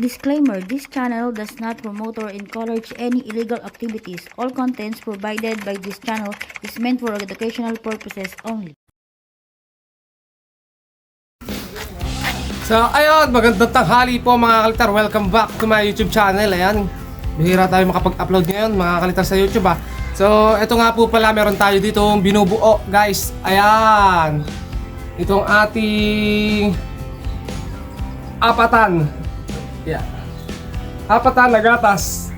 Disclaimer: this channel does not promote or encourage any illegal activities. All contents provided by this channel is meant for educational purposes only. So ayun, magandang tanghali po mga kalitar. Welcome back to my YouTube channel. Ayan, bihira tayo makapag-upload ngayon mga kalitar sa YouTube So ito nga po pala, meron tayo dito binubuo guys. Ayan, itong ating apatan. Yeah, apatan na gatas.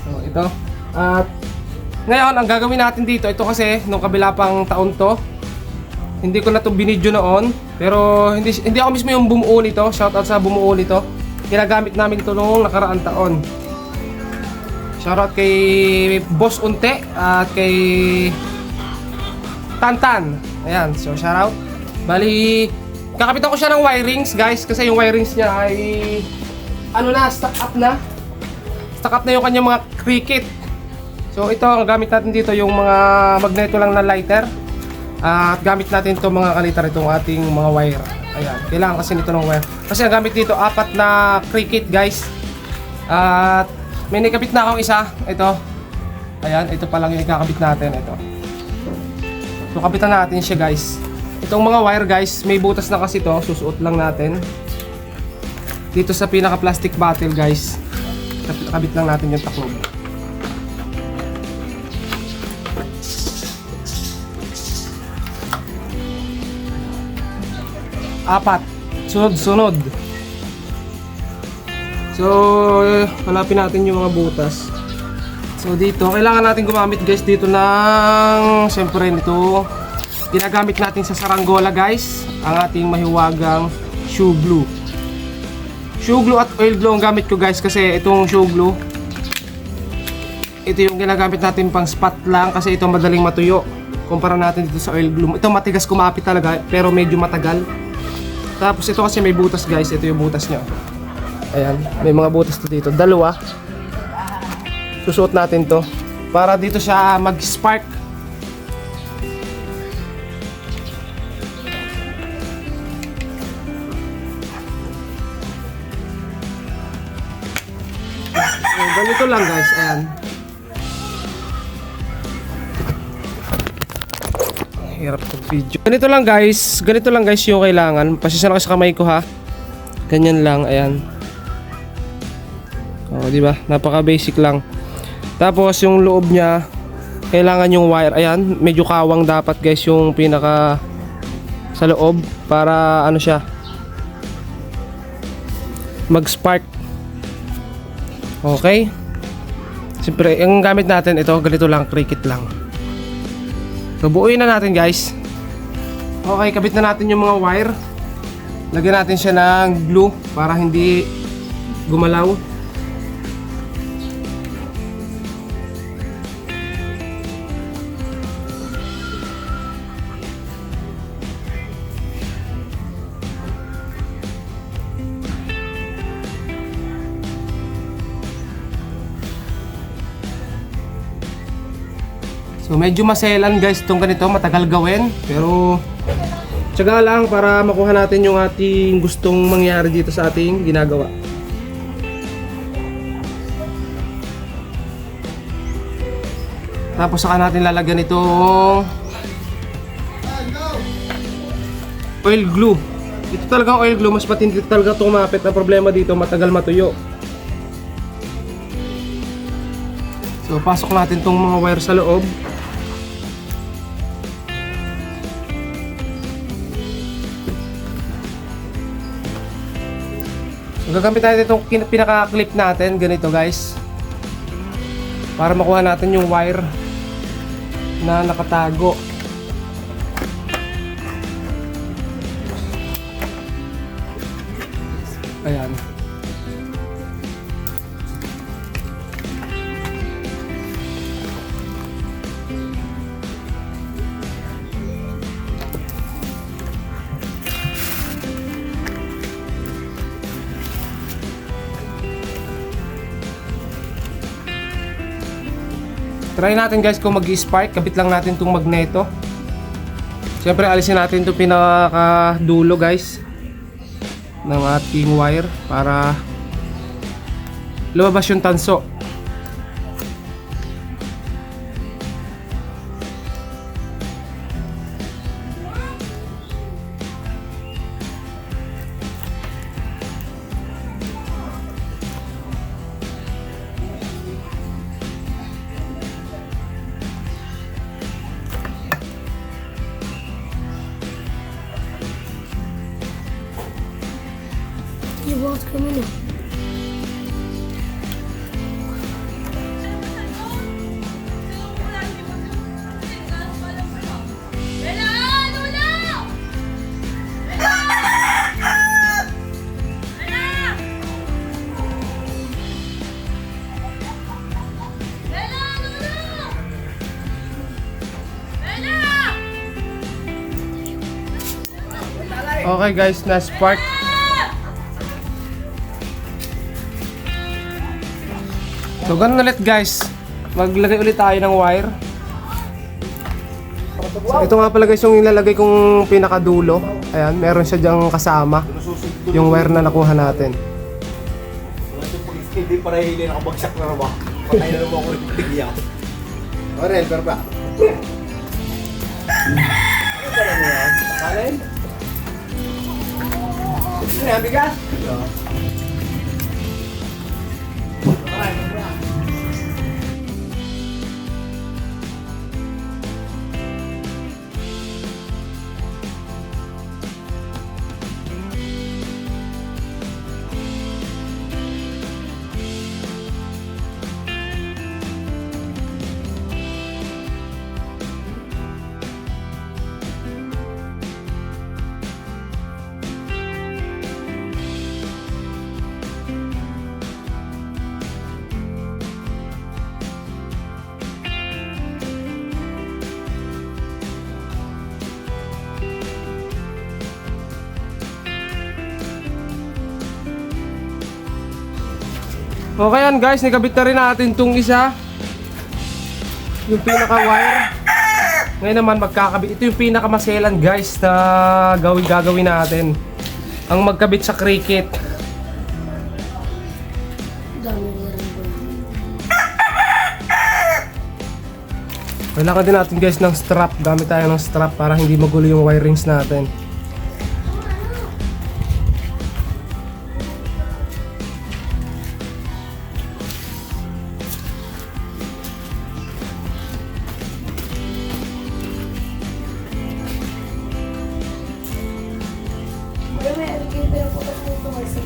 So ito. At ngayon ang gagawin natin dito, ito kasi nung kabila pang taon to, hindi ko na to binidyo noon, pero hindi ako mismo yung bumuo nito. Shoutout sa bumuo nito. Ginagamit namin ito noong nakaraang taon. Shoutout kay Boss Unte at kay Tantan. Ayan, so shoutout. Bali, kakapitan ko siya ng wirings guys, kasi yung wirings niya ay stuck up na. Stuck up na yung kanyang mga cricket. So ito, ang gamit natin dito yung mga magneto lang na lighter. At gamit natin ito mga kalitar, itong ating mga wire. Ayan, kailangan kasi nito ng wire. Kasi ang gamit dito, 4 na cricket guys. At may nakabit na akong isa. Ito. Ayan, ito pa lang yung ikakabit natin. Ito. So kapitan natin siya guys. Itong mga wire guys, may butas na kasi to. Susuot lang natin dito sa pinaka plastic bottle guys. Kabit lang natin yung taklob. Apat. Sunod-sunod. So, hanapin natin yung mga butas. So, dito, kailangan natin gumamit guys dito ng, siyempre nito, ginagamit natin sa saranggola guys, ang ating mahiwagang shoe glue. Shoe glue at oil glue ang gamit ko guys, kasi itong shoe glue, ito yung ginagamit natin pang spot lang, kasi ito madaling matuyo. Kumpara natin dito sa oil glue. Ito matigas kumapit talaga, pero medyo matagal. Tapos ito kasi may butas guys, ito yung butas niya. Ayan, may mga butas to dito, dalawa. Susuot natin to para dito siya mag-spark. So, ganito lang guys, ayan. Hirap ng video. Ganito lang guys yung kailangan. Pasensya na kasi sa kamay ko ha. Ganyan lang, ayan. Oh, di ba? Napaka basic lang. Tapos yung loob niya, kailangan yung wire. Ayan, medyo kawang dapat guys yung pinaka sa loob para ano siya, mag-spark. Okay? Siyempre, yung gamit natin ito, ganito lang, cricket lang. So buuin na natin guys. Okay, kabit na natin yung mga wire. Lagyan natin siya ng glue para hindi gumalaw. So medyo maselan guys itong ganito, matagal gawin, pero tiyaga lang para makuha natin yung ating gustong mangyari dito sa ating ginagawa. Tapos saka natin lalagyan itong oil glue. Ito talagang oil glue, mas matindi talaga itong kumapit. Ang problema dito, matagal matuyo. So pasok natin itong mga wire sa loob. Gagamit natin itong pinaka-clip natin, ganito guys, para makuha natin yung wire na nakatago. Ayan. Try natin guys kung mag-spark. Kabit lang natin itong magneto. Siyempre alisin natin itong pinakadulo guys. ng ating wire para lumabas yung tanso. Yung bukas kami na. Okay guys, na-spark. So ganun ulit guys. Maglagay ulit tayo ng wire. So ito nga pala guys yung ilalagay kong pinakadulo. Ayan, meron siya diyang kasama. Yung wire na nakuha natin. Hindi para hindi nakabagsak na naman. Patay na naman ako rin bigyan. Orel, pero ba? Ano pala mo yan? Kanin? Ano yan, bigas? Okay yan guys, nakabit na rin natin itong isa. Yung pinaka-wire. Ngayon naman magkakabit. Ito yung pinaka-maselan guys na gagawin natin. Ang magkabit sa cricket. Dami na rin ba? Kailangan din natin guys ng strap. Gamit tayo ng strap para hindi magulo yung wirings natin. May alligator ang putas nito kasi.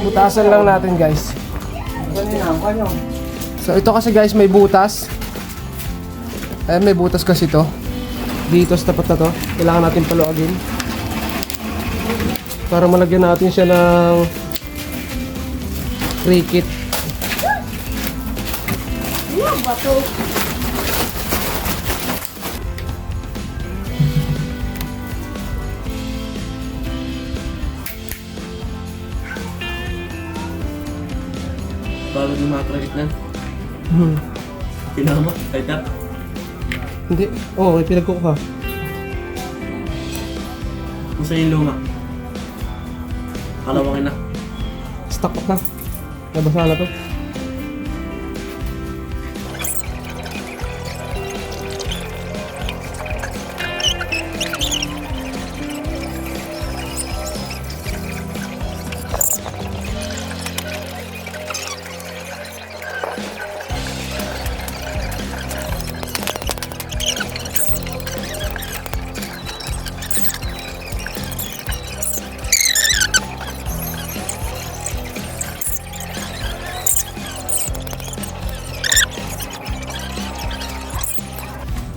Butasan lang natin guys. So ito kasi guys may butas. Ayan, may butas kasi to. Dito sa tapat na to. Kailangan natin paluagin. Para malagyan natin siya ng cricket. Bato. Bago yung mga credit na. Hmm. Tinama, kahit na. Hindi. Oo, oh, pinagkukuha. Kung saan yung luma. Kalawangin na. Stock up na. Nabasa na to.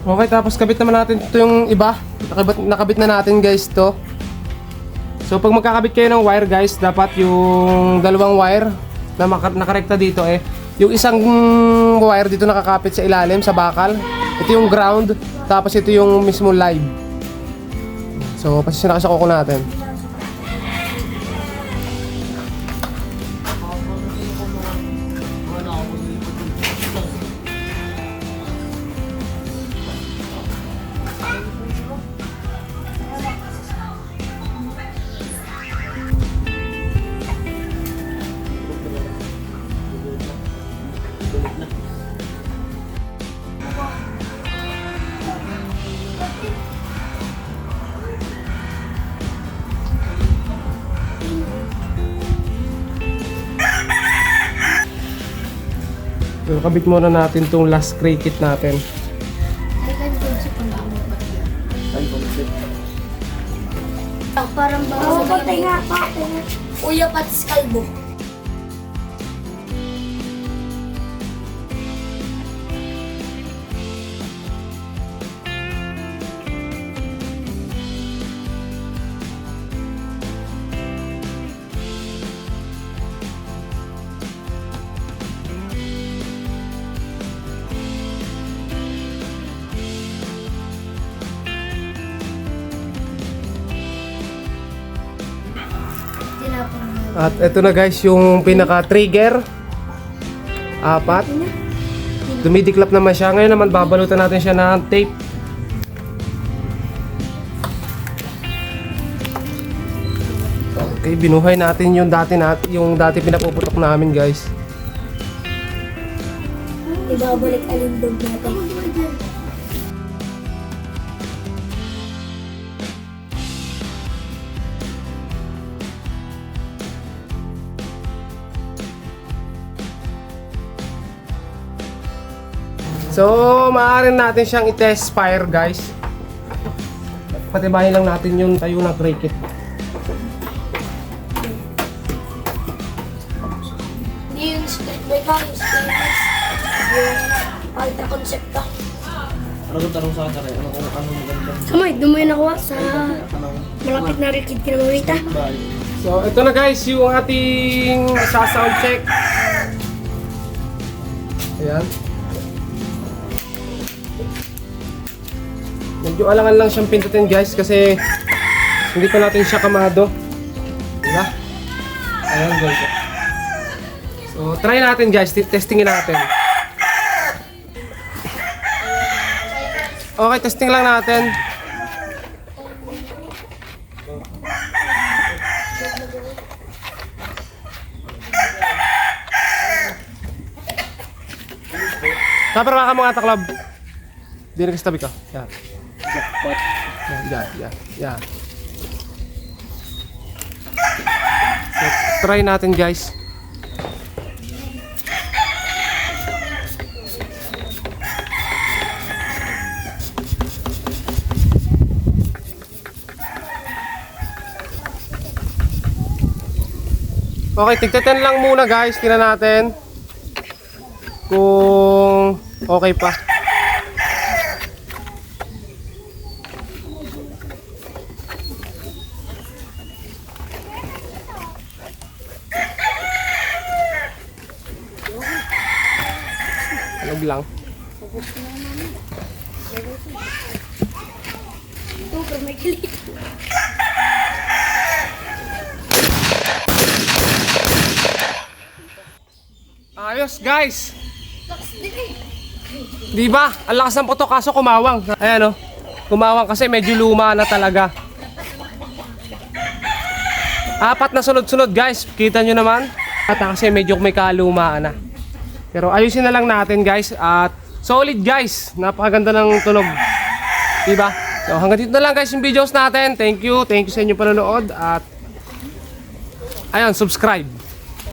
Okay, tapos kabit naman natin ito yung iba. Nakabit na natin guys to. So pag magkakabit kayo ng wire guys, dapat yung dalawang wire na nakarekta dito yung isang wire dito nakakapit sa ilalim, sa bakal. Ito yung ground, tapos ito yung mismo live. So pasensya na kasi kuko natin. So, kabit muna natin tong last cricket natin. Parang baka sa tenga. Uya patis kalbo. At ito na guys yung pinaka-trigger. 4. Dumidiklap naman siya. Ngayon naman babalutan natin siya ng tape. Okay, binuhay natin yung dati pinapuputok namin guys. Ibabalik alindog natin. So, maaari natin siyang i-test fire guys. Patibayin lang natin yung tayo ng cricket. Hindi yung street bike yung stainless. Yung alta konsepta. Ano kung tanong sa akin? Ano maganda? Kamay, doon mo yung nakuha sa malapit na rikid kinamamita. So, ito na guys yung ating sa-sound check. Ayan. Medyo alangan lang siyang pindutin guys kasi hindi pa natin siya kamado. Diba? Ayan guys. So, try natin guys. Testingin natin. Okay, testing lang natin. Naparwa ka mga taklab. Dito ka sa tabi ka. Yan. Yan. So, try natin guys. Okay, tigtatan lang muna guys. Tingnan natin kung okay pa. Alag lang. Ito, pero may kilit. Ayos guys. Di ba? Ang lakas ng putok kaso kumawang. Ayan oh. Kumawang kasi medyo luma na talaga. 4 na sunod-sunod guys. Kita nyo naman. At kasi medyo may kalumaan na. Pero ayusin na lang natin guys. At solid guys. Napakaganda ng tunog. Diba? So hanggang dito na lang guys yung videos natin. Thank you. Thank you sa inyong panonood. At ayun, subscribe.